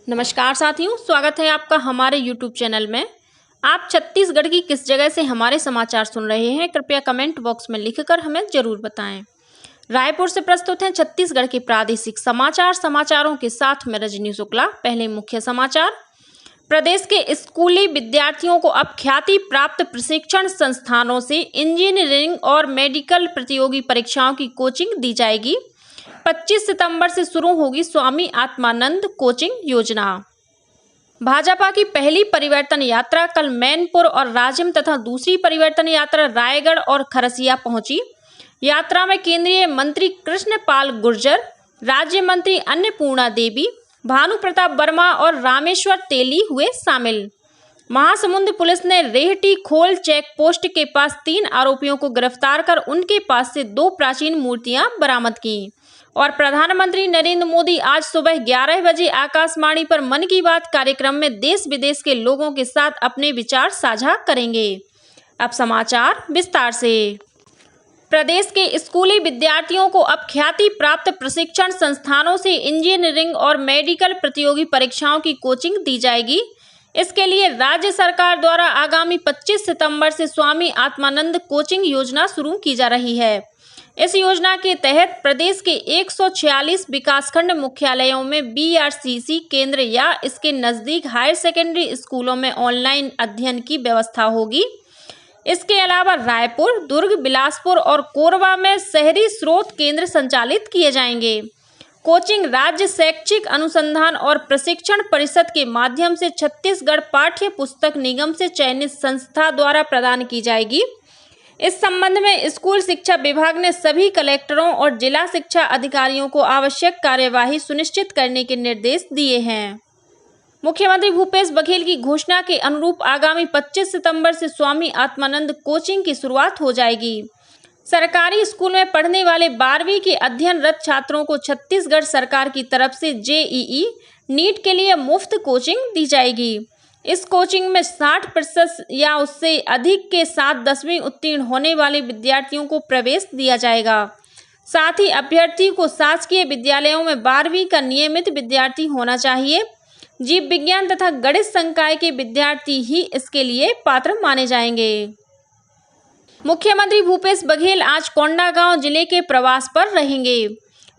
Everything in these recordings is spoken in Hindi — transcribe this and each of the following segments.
नमस्कार साथियों, स्वागत है आपका हमारे YouTube चैनल में। आप छत्तीसगढ़ की किस जगह से हमारे समाचार सुन रहे हैं, कृपया कमेंट बॉक्स में लिखकर हमें जरूर बताएं। रायपुर से प्रस्तुत हैं छत्तीसगढ़ के प्रादेशिक समाचारों के साथ में रजनी शुक्ला। पहले मुख्य समाचार। प्रदेश के स्कूली विद्यार्थियों को अब ख्याति प्राप्त प्रशिक्षण संस्थानों से इंजीनियरिंग और मेडिकल प्रतियोगी परीक्षाओं की कोचिंग दी जाएगी। 25 सितंबर से शुरू होगी स्वामी आत्मानंद कोचिंग योजना। भाजपा की पहली परिवर्तन यात्रा कल मैनपुर और राजिम तथा दूसरी परिवर्तन यात्रा रायगढ़ और खरसिया पहुंची। यात्रा में केंद्रीय मंत्री कृष्णपाल गुर्जर, राज्य मंत्री अन्नपूर्णा देवी, भानु प्रताप वर्मा और रामेश्वर तेली हुए शामिल। महासमुंद पुलिस ने रेहटी खोल चेक पोस्ट के पास 3 आरोपियों को गिरफ्तार कर उनके पास से 2 प्राचीन मूर्तियां बरामद की। और प्रधानमंत्री नरेंद्र मोदी आज सुबह 11 बजे आकाशवाणी पर मन की बात कार्यक्रम में देश विदेश के लोगों के साथ अपने विचार साझा करेंगे। अब समाचार विस्तार से। प्रदेश के स्कूली विद्यार्थियों को अब ख्याति प्राप्त प्रशिक्षण संस्थानों से इंजीनियरिंग और मेडिकल प्रतियोगी परीक्षाओं की कोचिंग दी जाएगी। इसके लिए राज्य सरकार द्वारा आगामी 25 सितंबर से स्वामी आत्मानंद कोचिंग योजना शुरू की जा रही है। इस योजना के तहत प्रदेश के 146 विकासखंड मुख्यालयों में बीआरसीसी केंद्र या इसके नजदीक हायर सेकेंडरी स्कूलों में ऑनलाइन अध्ययन की व्यवस्था होगी। इसके अलावा रायपुर, दुर्ग, बिलासपुर और कोरबा में शहरी स्रोत केंद्र संचालित किए जाएंगे। कोचिंग राज्य शैक्षिक अनुसंधान और प्रशिक्षण परिषद के माध्यम से छत्तीसगढ़ पाठ्य पुस्तक निगम से चयनित संस्था द्वारा प्रदान की जाएगी। इस संबंध में स्कूल शिक्षा विभाग ने सभी कलेक्टरों और जिला शिक्षा अधिकारियों को आवश्यक कार्यवाही सुनिश्चित करने के निर्देश दिए हैं। मुख्यमंत्री भूपेश बघेल की घोषणा के अनुरूप आगामी 25 सितंबर से स्वामी आत्मानंद कोचिंग की शुरुआत हो जाएगी। सरकारी स्कूल में पढ़ने वाले 12वीं के अध्ययनरत छात्रों को छत्तीसगढ़ सरकार की तरफ से जेईई नीट के लिए मुफ्त कोचिंग दी जाएगी। इस कोचिंग में 60% या उससे अधिक के साथ 10वीं उत्तीर्ण होने वाले विद्यार्थियों को प्रवेश दिया जाएगा। साथ ही अभ्यर्थी को शासकीय विद्यालयों में 12वीं का नियमित विद्यार्थी होना चाहिए। जीव विज्ञान तथा गणित संकाय के विद्यार्थी ही इसके लिए पात्र माने जाएंगे। मुख्यमंत्री भूपेश बघेल आज कोंडागांव जिले के प्रवास पर रहेंगे।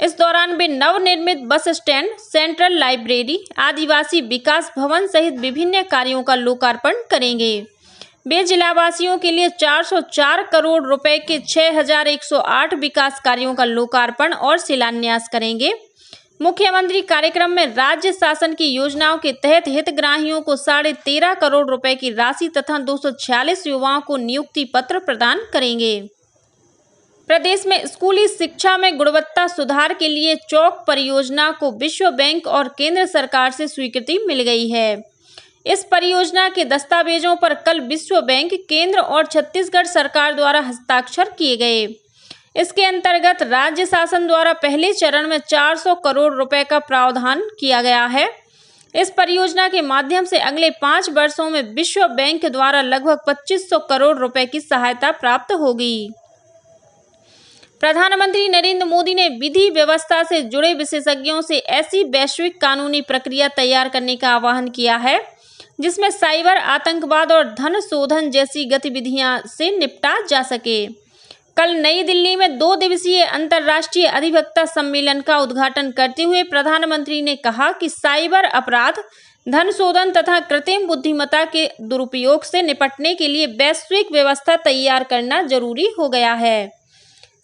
इस दौरान वे नवनिर्मित बस स्टैंड, सेंट्रल लाइब्रेरी, आदिवासी विकास भवन सहित विभिन्न कार्यों का लोकार्पण करेंगे। वे जिलावासियों के लिए 404 करोड़ रुपए के 6108 विकास कार्यों का लोकार्पण और शिलान्यास करेंगे। मुख्यमंत्री कार्यक्रम में राज्य शासन की योजनाओं के तहत हितग्राहियों को 13.5 करोड़ रुपए की राशि तथा 246 युवाओं को नियुक्ति पत्र प्रदान करेंगे। प्रदेश में स्कूली शिक्षा में गुणवत्ता सुधार के लिए चौक परियोजना को विश्व बैंक और केंद्र सरकार से स्वीकृति मिल गई है। इस परियोजना के दस्तावेजों पर कल विश्व बैंक, केंद्र और छत्तीसगढ़ सरकार द्वारा हस्ताक्षर किए गए। इसके अंतर्गत राज्य शासन द्वारा पहले चरण में 400 करोड़ रुपए का प्रावधान किया गया है। इस परियोजना के माध्यम से अगले 5 वर्षों में विश्व बैंक द्वारा लगभग 2500 करोड़ रुपए की सहायता प्राप्त होगी। प्रधानमंत्री नरेंद्र मोदी ने विधि व्यवस्था से जुड़े विशेषज्ञों से ऐसी वैश्विक कानूनी प्रक्रिया तैयार करने का आह्वान किया है जिसमें साइबर आतंकवाद और धन शोधन जैसी गतिविधियां से निपटा जा सके। कल नई दिल्ली में 2 दिवसीय अंतर्राष्ट्रीय अधिवक्ता सम्मेलन का उद्घाटन करते हुए प्रधानमंत्री ने कहा कि साइबर अपराध, धन शोधन तथा कृत्रिम बुद्धिमत्ता के दुरुपयोग से निपटने के लिए वैश्विक व्यवस्था तैयार करना जरूरी हो गया है।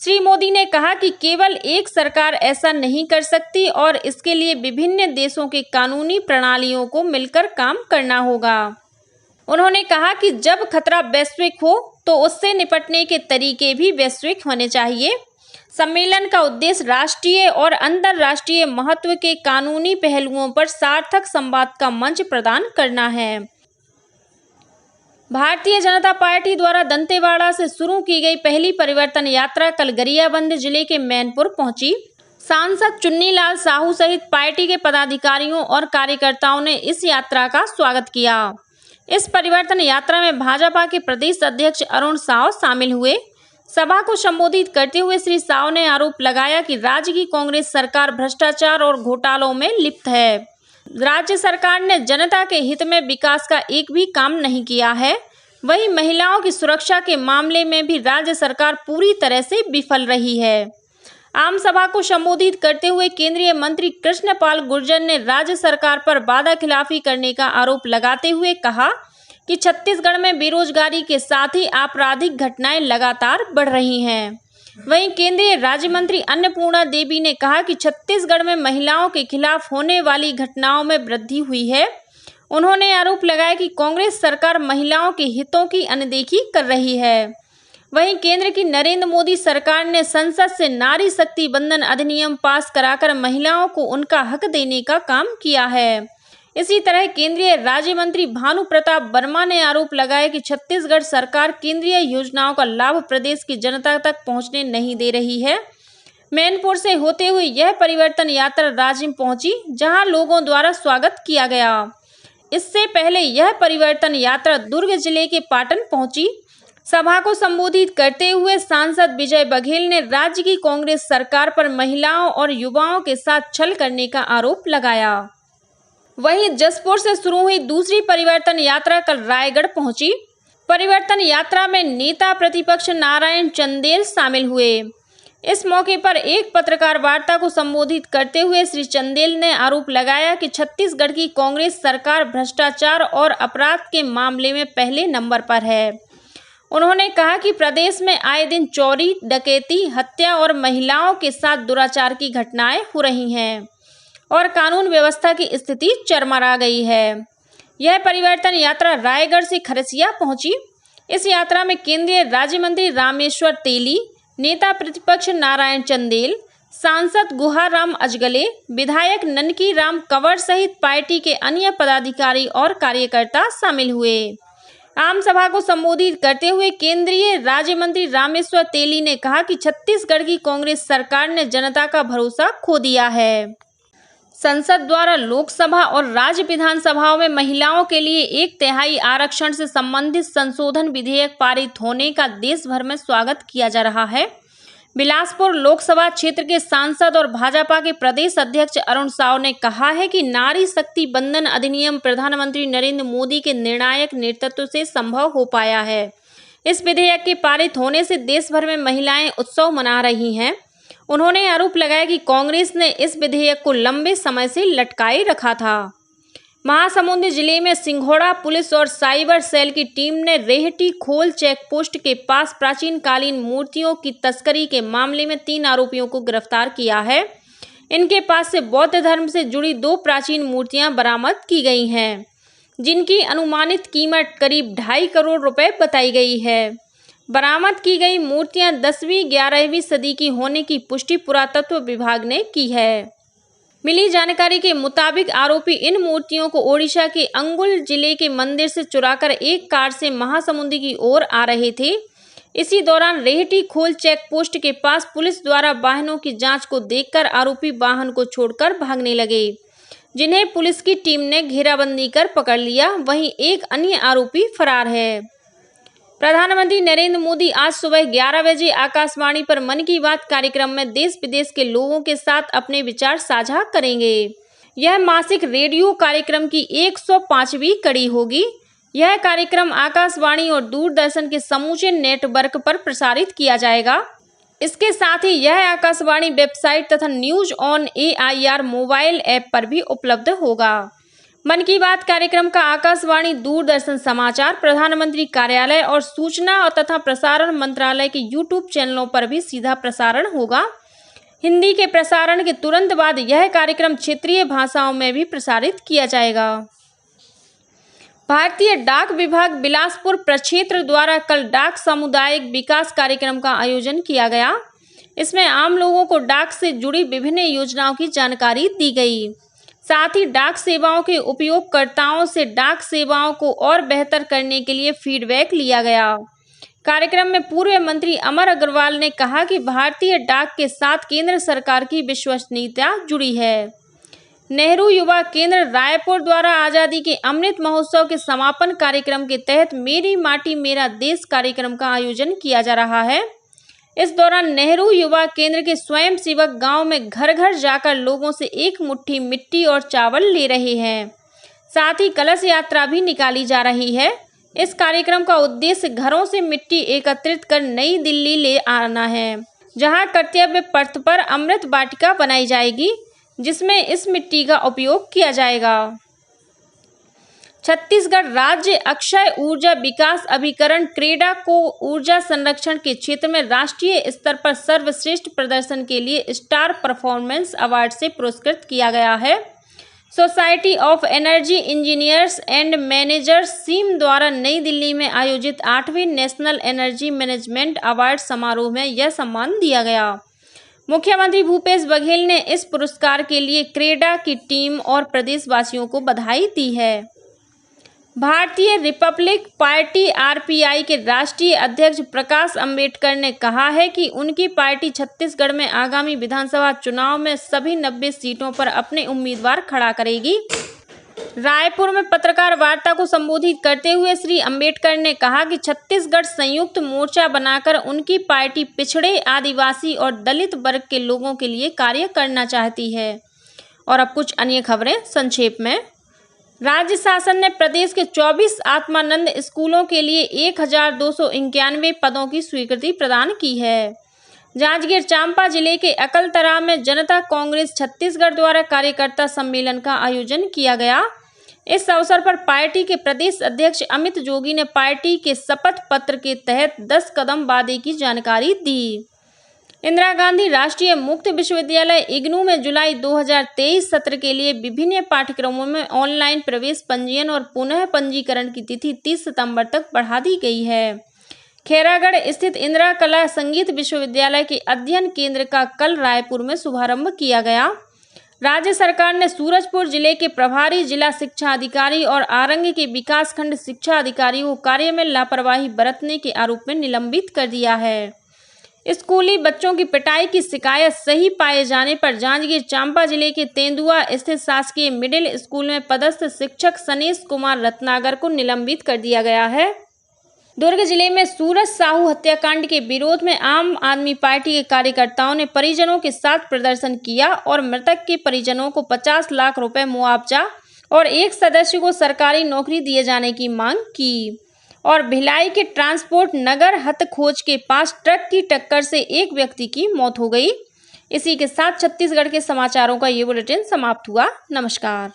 श्री मोदी ने कहा कि केवल एक सरकार ऐसा नहीं कर सकती और इसके लिए विभिन्न देशों के कानूनी प्रणालियों को मिलकर काम करना होगा। उन्होंने कहा कि जब खतरा वैश्विक हो तो उससे निपटने के तरीके भी वैश्विक होने चाहिए। सम्मेलन का उद्देश्य राष्ट्रीय और अंतर्राष्ट्रीय महत्व के कानूनी पहलुओं पर सार्थक संवाद का मंच प्रदान करना है। भारतीय जनता पार्टी द्वारा दंतेवाड़ा से शुरू की गई पहली परिवर्तन यात्रा कल गरियाबंद जिले के मैनपुर पहुंची। सांसद चुन्नीलाल साहू सहित पार्टी के पदाधिकारियों और कार्यकर्ताओं ने इस यात्रा का स्वागत किया। इस परिवर्तन यात्रा में भाजपा के प्रदेश अध्यक्ष अरुण साव शामिल हुए। सभा को संबोधित करते हुए श्री साव ने आरोप लगाया कि राज्य की कांग्रेस सरकार भ्रष्टाचार और घोटालों में लिप्त है। राज्य सरकार ने जनता के हित में विकास का एक भी काम नहीं किया है। वहीं महिलाओं की सुरक्षा के मामले में भी राज्य सरकार पूरी तरह से विफल रही है। आम सभा को संबोधित करते हुए केंद्रीय मंत्री कृष्णपाल गुर्जर ने राज्य सरकार पर वादाखिलाफी करने का आरोप लगाते हुए कहा कि छत्तीसगढ़ में बेरोजगारी के साथ ही आपराधिक घटनाएं लगातार बढ़ रही हैं। वहीं केंद्रीय राज्य मंत्री अन्नपूर्णा देवी ने कहा कि छत्तीसगढ़ में महिलाओं के खिलाफ होने वाली घटनाओं में वृद्धि हुई है। उन्होंने आरोप लगाया कि कांग्रेस सरकार महिलाओं के हितों की अनदेखी कर रही है। वहीं केंद्र की नरेंद्र मोदी सरकार ने संसद से नारी शक्ति बंधन अधिनियम पास कराकर महिलाओं को उनका हक देने का काम किया है। इसी तरह केंद्रीय राज्य मंत्री भानु प्रताप वर्मा ने आरोप लगाया कि छत्तीसगढ़ सरकार केंद्रीय योजनाओं का लाभ प्रदेश की जनता तक पहुंचने नहीं दे रही है। मैनपुर से होते हुए यह परिवर्तन यात्रा राज्य में पहुंची, जहां लोगों द्वारा स्वागत किया गया। इससे पहले यह परिवर्तन यात्रा दुर्ग जिले के पाटन पहुंची। सभा को संबोधित करते हुए सांसद विजय बघेल ने राज्य की कांग्रेस सरकार पर महिलाओं और युवाओं के साथ छल करने का आरोप लगाया। वहीं जसपुर से शुरू हुई दूसरी परिवर्तन यात्रा कल रायगढ़ पहुंची। परिवर्तन यात्रा में नेता प्रतिपक्ष नारायण चंदेल शामिल हुए। इस मौके पर एक पत्रकार वार्ता को संबोधित करते हुए श्री चंदेल ने आरोप लगाया कि छत्तीसगढ़ की कांग्रेस सरकार भ्रष्टाचार और अपराध के मामले में पहले नंबर पर है। उन्होंने कहा कि प्रदेश में आए दिन चोरी, डकैती, हत्या और महिलाओं के साथ दुराचार की घटनाएं हो रही हैं और कानून व्यवस्था की स्थिति चरमरा गई है। यह परिवर्तन यात्रा रायगढ़ से खरसिया पहुंची। इस यात्रा में केंद्रीय राज्य मंत्री रामेश्वर तेली, नेता प्रतिपक्ष नारायण चंदेल, सांसद गुहाराम अजगले, विधायक ननकी राम कंवर सहित पार्टी के अन्य पदाधिकारी और कार्यकर्ता शामिल हुए। आम सभा को संबोधित करते हुए केंद्रीय राज्य मंत्री रामेश्वर तेली ने कहा कि छत्तीसगढ़ की कांग्रेस सरकार ने जनता का भरोसा खो दिया है। संसद द्वारा लोकसभा और राज्य विधानसभाओं में महिलाओं के लिए 1/3 आरक्षण से संबंधित संशोधन विधेयक पारित होने का देश भर में स्वागत किया जा रहा है। बिलासपुर लोकसभा क्षेत्र के सांसद और भाजपा के प्रदेश अध्यक्ष अरुण साव ने कहा है कि नारी शक्ति बंधन अधिनियम प्रधानमंत्री नरेंद्र मोदी के निर्णायक नेतृत्व से संभव हो पाया है। इस विधेयक के पारित होने से देश भर में महिलाएं उत्सव मना रही हैं। उन्होंने आरोप लगाया कि कांग्रेस ने इस विधेयक को लंबे समय से लटकाए रखा था। महासमुंद जिले में सिंघोड़ा पुलिस और साइबर सेल की टीम ने रेहटी खोल चेक पोस्ट के पास प्राचीन कालीन मूर्तियों की तस्करी के मामले में 3 आरोपियों को गिरफ्तार किया है। इनके पास से बौद्ध धर्म से जुड़ी 2 प्राचीन मूर्तियां बरामद की गई हैं, जिनकी अनुमानित कीमत करीब 2.5 करोड़ रुपए बताई गई है। बरामद की गई मूर्तियां 10वीं-11वीं सदी की होने की पुष्टि पुरातत्व विभाग ने की है। मिली जानकारी के मुताबिक आरोपी इन मूर्तियों को ओडिशा के अंगुल जिले के मंदिर से चुराकर एक कार से महासमुंद की ओर आ रहे थे। इसी दौरान रेहटी खोल चेक पोस्ट के पास पुलिस द्वारा वाहनों की जांच को देखकर आरोपी वाहन को छोड़कर भागने लगे, जिन्हें पुलिस की टीम ने घेराबंदी कर पकड़ लिया। वहीं एक अन्य आरोपी फरार है। प्रधानमंत्री नरेंद्र मोदी आज सुबह 11 बजे आकाशवाणी पर मन की बात कार्यक्रम में देश विदेश के लोगों के साथ अपने विचार साझा करेंगे। यह मासिक रेडियो कार्यक्रम की 105वीं कड़ी होगी। यह कार्यक्रम आकाशवाणी और दूरदर्शन के समूचे नेटवर्क पर प्रसारित किया जाएगा। इसके साथ ही यह आकाशवाणी वेबसाइट तथा news on AIR mobile app पर भी उपलब्ध होगा। मन की बात कार्यक्रम का आकाशवाणी, दूरदर्शन समाचार, प्रधानमंत्री कार्यालय और सूचना और तथा प्रसारण मंत्रालय के YouTube चैनलों पर भी सीधा प्रसारण होगा। हिंदी के प्रसारण के तुरंत बाद यह कार्यक्रम क्षेत्रीय भाषाओं में भी प्रसारित किया जाएगा। भारतीय डाक विभाग बिलासपुर प्रक्षेत्र द्वारा कल डाक सामुदायिक विकास कार्यक्रम का आयोजन किया गया। इसमें आम लोगों को डाक से जुड़ी विभिन्न योजनाओं की जानकारी दी गई। साथ ही डाक सेवाओं के उपयोगकर्ताओं से डाक सेवाओं को और बेहतर करने के लिए फीडबैक लिया गया। कार्यक्रम में पूर्व मंत्री अमर अग्रवाल ने कहा कि भारतीय डाक के साथ केंद्र सरकार की विश्वसनीयता जुड़ी है। नेहरू युवा केंद्र रायपुर द्वारा आज़ादी के अमृत महोत्सव के समापन कार्यक्रम के तहत मेरी माटी मेरा देश कार्यक्रम का आयोजन किया जा रहा है। इस दौरान नेहरू युवा केंद्र के स्वयंसेवक गांव में घर घर जाकर लोगों से एक मुट्ठी मिट्टी और चावल ले रहे हैं। साथ ही कलश यात्रा भी निकाली जा रही है। इस कार्यक्रम का उद्देश्य घरों से मिट्टी एकत्रित कर नई दिल्ली ले आना है, जहां कर्तव्य पथ पर अमृत वाटिका बनाई जाएगी, जिसमें इस मिट्टी का उपयोग किया जाएगा। छत्तीसगढ़ राज्य अक्षय ऊर्जा विकास अभिकरण क्रेडा को ऊर्जा संरक्षण के क्षेत्र में राष्ट्रीय स्तर पर सर्वश्रेष्ठ प्रदर्शन के लिए स्टार परफॉर्मेंस अवार्ड से पुरस्कृत किया गया है। Society of energy engineers and managers SEEM द्वारा नई दिल्ली में आयोजित 8वें नेशनल एनर्जी मैनेजमेंट अवार्ड समारोह में यह सम्मान दिया गया। मुख्यमंत्री भूपेश बघेल ने इस पुरस्कार के लिए क्रेडा की टीम और प्रदेशवासियों को बधाई दी है। भारतीय रिपब्लिक पार्टी आरपीआई के राष्ट्रीय अध्यक्ष प्रकाश अंबेडकर ने कहा है कि उनकी पार्टी छत्तीसगढ़ में आगामी विधानसभा चुनाव में सभी 90 सीटों पर अपने उम्मीदवार खड़ा करेगी। रायपुर में पत्रकार वार्ता को संबोधित करते हुए श्री अंबेडकर ने कहा कि छत्तीसगढ़ संयुक्त मोर्चा बनाकर उनकी पार्टी पिछड़े, आदिवासी और दलित वर्ग के लोगों के लिए कार्य करना चाहती है। और अब कुछ अन्य खबरें संक्षेप में। राज्य शासन ने प्रदेश के 24 आत्मानंद स्कूलों के लिए 1291 पदों की स्वीकृति प्रदान की है। जांजगीर चांपा जिले के अकलतरा में जनता कांग्रेस छत्तीसगढ़ द्वारा कार्यकर्ता सम्मेलन का आयोजन किया गया। इस अवसर पर पार्टी के प्रदेश अध्यक्ष अमित जोगी ने पार्टी के शपथ पत्र के तहत 10 कदम वादे की जानकारी दी। इंदिरा गांधी राष्ट्रीय मुक्त विश्वविद्यालय इग्नू में जुलाई 2023 सत्र के लिए विभिन्न पाठ्यक्रमों में ऑनलाइन प्रवेश पंजीयन और पुनः पंजीकरण की तिथि 30 सितंबर तक बढ़ा दी गई है। खैरागढ़ स्थित इंदिरा कला संगीत विश्वविद्यालय के अध्ययन केंद्र का कल रायपुर में शुभारंभ किया गया। राज्य सरकार ने सूरजपुर जिले के प्रभारी जिला शिक्षा अधिकारी और आरंग के विकासखंड शिक्षा अधिकारी को कार्य में लापरवाही बरतने के आरोप में निलंबित कर दिया है। स्कूली बच्चों की पिटाई की शिकायत सही पाए जाने पर जांजगीर चांपा जिले के तेंदुआ स्थित शासकीय मिडिल स्कूल में पदस्थ शिक्षक सनेश कुमार रत्नागर को निलंबित कर दिया गया है। दुर्ग जिले में सूरज साहू हत्याकांड के विरोध में आम आदमी पार्टी के कार्यकर्ताओं ने परिजनों के साथ प्रदर्शन किया और मृतक के परिजनों को 50 लाख रुपए मुआवजा और एक सदस्य को सरकारी नौकरी दिए जाने की मांग की। और भिलाई के ट्रांसपोर्ट नगर हथखोज के पास ट्रक की टक्कर से एक व्यक्ति की मौत हो गई। इसी के साथ छत्तीसगढ़ के समाचारों का ये बुलेटिन समाप्त हुआ। नमस्कार।